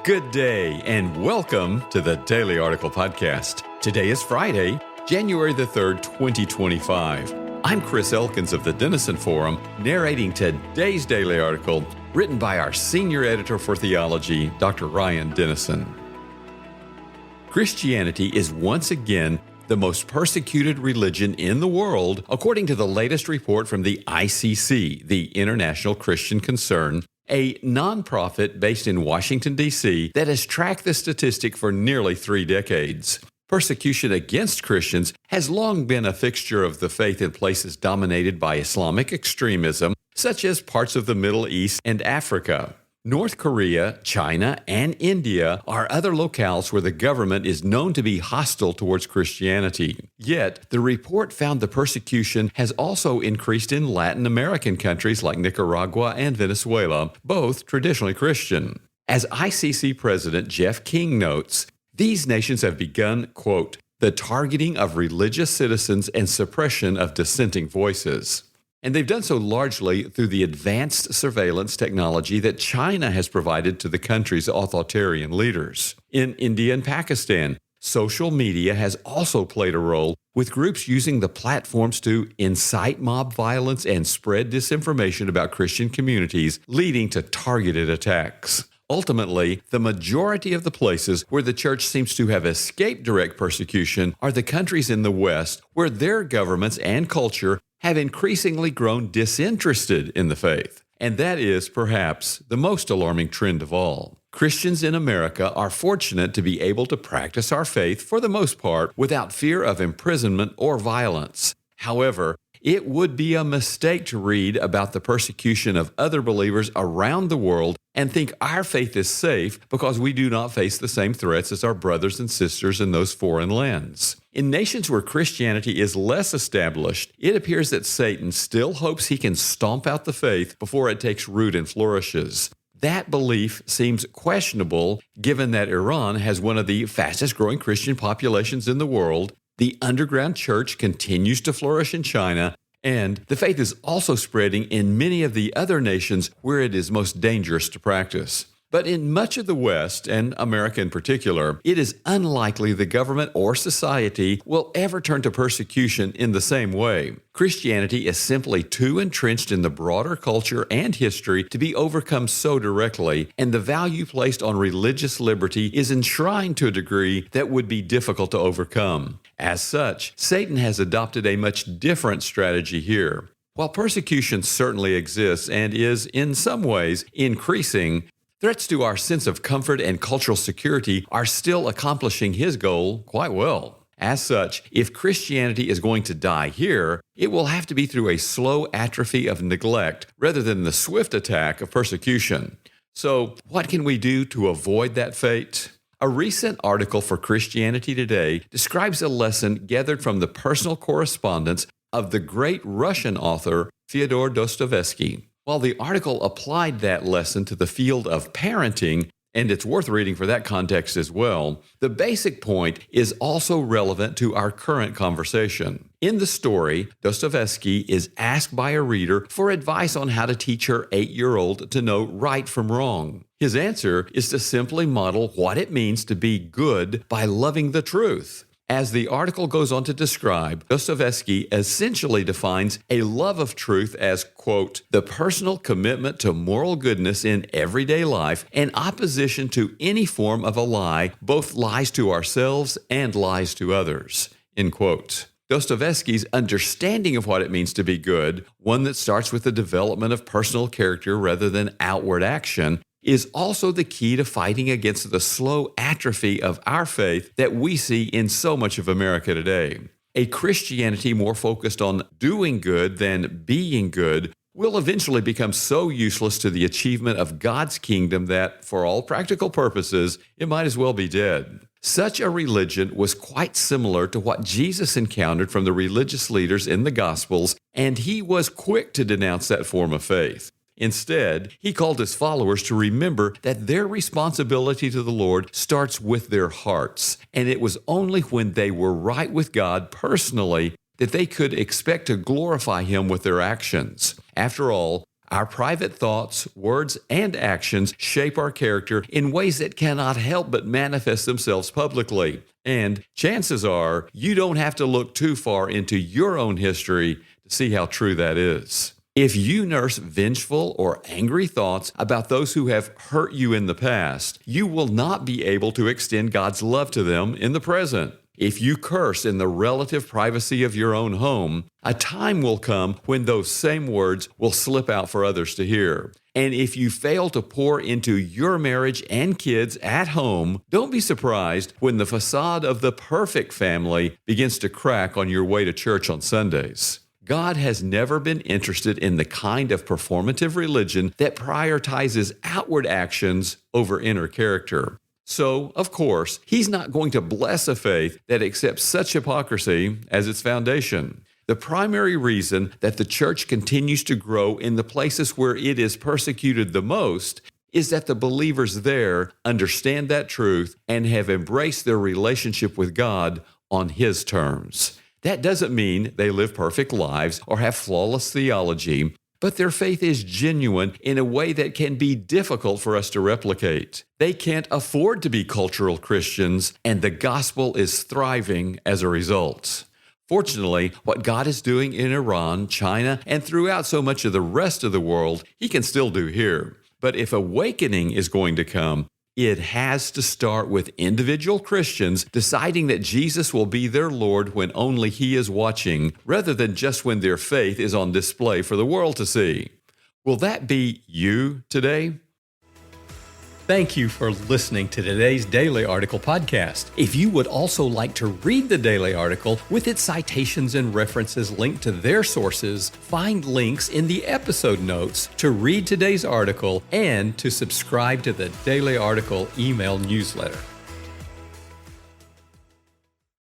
Good day and welcome to the Daily Article Podcast. Today is Friday, January the 3rd, 2025. I'm Chris Elkins of the Denison Forum, narrating today's Daily Article written by our Senior Editor for Theology, Dr. Ryan Denison. Christianity is once again the most persecuted religion in the world, according to the latest report from the ICC, the International Christian Concern, a nonprofit based in Washington, D.C. that has tracked the statistic for nearly 3 decades. Persecution against Christians has long been a fixture of the faith in places dominated by Islamic extremism, such as parts of the Middle East and Africa. North Korea, China, and India are other locales where the government is known to be hostile towards Christianity. Yet, the report found the persecution has also increased in Latin American countries like Nicaragua and Venezuela, both traditionally Christian. As ICC President Jeff King notes, these nations have begun, quote, the targeting of religious citizens and suppression of dissenting voices. And they've done so largely through the advanced surveillance technology that China has provided to the country's authoritarian leaders. In India and Pakistan, social media has also played a role, with groups using the platforms to incite mob violence and spread disinformation about Christian communities, leading to targeted attacks. Ultimately, the majority of the places where the church seems to have escaped direct persecution are the countries in the West where their governments and culture have increasingly grown disinterested in the faith. And that is, perhaps, the most alarming trend of all. Christians in America are fortunate to be able to practice our faith, for the most part, without fear of imprisonment or violence. However, it would be a mistake to read about the persecution of other believers around the world and think our faith is safe because we do not face the same threats as our brothers and sisters in those foreign lands. In nations where Christianity is less established, it appears that Satan still hopes he can stomp out the faith before it takes root and flourishes. That belief seems questionable given that Iran has one of the fastest growing Christian populations in the world, the underground church continues to flourish in China, and the faith is also spreading in many of the other nations where it is most dangerous to practice. But in much of the West, and America in particular, it is unlikely the government or society will ever turn to persecution in the same way. Christianity is simply too entrenched in the broader culture and history to be overcome so directly, and the value placed on religious liberty is enshrined to a degree that would be difficult to overcome. As such, Satan has adopted a much different strategy here. While persecution certainly exists and is, in some ways, increasing, threats to our sense of comfort and cultural security are still accomplishing his goal quite well. As such, if Christianity is going to die here, it will have to be through a slow atrophy of neglect rather than the swift attack of persecution. So, what can we do to avoid that fate? A recent article for Christianity Today describes a lesson gathered from the personal correspondence of the great Russian author Fyodor Dostoevsky. While the article applied that lesson to the field of parenting, and it's worth reading for that context as well, the basic point is also relevant to our current conversation. In the story, Dostoevsky is asked by a reader for advice on how to teach her 8-year-old to know right from wrong. His answer is to simply model what it means to be good by loving the truth. As the article goes on to describe, Dostoevsky essentially defines a love of truth as, quote, the personal commitment to moral goodness in everyday life in opposition to any form of a lie, both lies to ourselves and lies to others, end quote. Dostoevsky's understanding of what it means to be good, one that starts with the development of personal character rather than outward action, is also the key to fighting against the slow atrophy of our faith that we see in so much of America today. A Christianity more focused on doing good than being good will eventually become so useless to the achievement of God's kingdom that, for all practical purposes, it might as well be dead. Such a religion was quite similar to what Jesus encountered from the religious leaders in the Gospels, and he was quick to denounce that form of faith. Instead, he called his followers to remember that their responsibility to the Lord starts with their hearts, and it was only when they were right with God personally that they could expect to glorify Him with their actions. After all, Our private thoughts, words, and actions shape our character in ways that cannot help but manifest themselves publicly. And chances are you don't have to look too far into your own history to see how true that is. If you nurse vengeful or angry thoughts about those who have hurt you in the past, you will not be able to extend God's love to them in the present. If you curse in the relative privacy of your own home, a time will come when those same words will slip out for others to hear. And if you fail to pour into your marriage and kids at home, don't be surprised when the facade of the perfect family begins to crack on your way to church on Sundays. God has never been interested in the kind of performative religion that prioritizes outward actions over inner character. So, of course, He's not going to bless a faith that accepts such hypocrisy as its foundation. The primary reason that the church continues to grow in the places where it is persecuted the most is that the believers there understand that truth and have embraced their relationship with God on His terms. That doesn't mean they live perfect lives or have flawless theology, but their faith is genuine in a way that can be difficult for us to replicate. They can't afford to be cultural Christians, and the gospel is thriving as a result. Fortunately, what God is doing in Iran, China, and throughout so much of the rest of the world, He can still do here. But if awakening is going to come, it has to start with individual Christians deciding that Jesus will be their Lord when only He is watching, rather than just when their faith is on display for the world to see. Will that be you today? Thank you for listening to today's Daily Article podcast. If you would also like to read the daily article with its citations and references linked to their sources, find links in the episode notes to read today's article and to subscribe to the Daily Article email newsletter.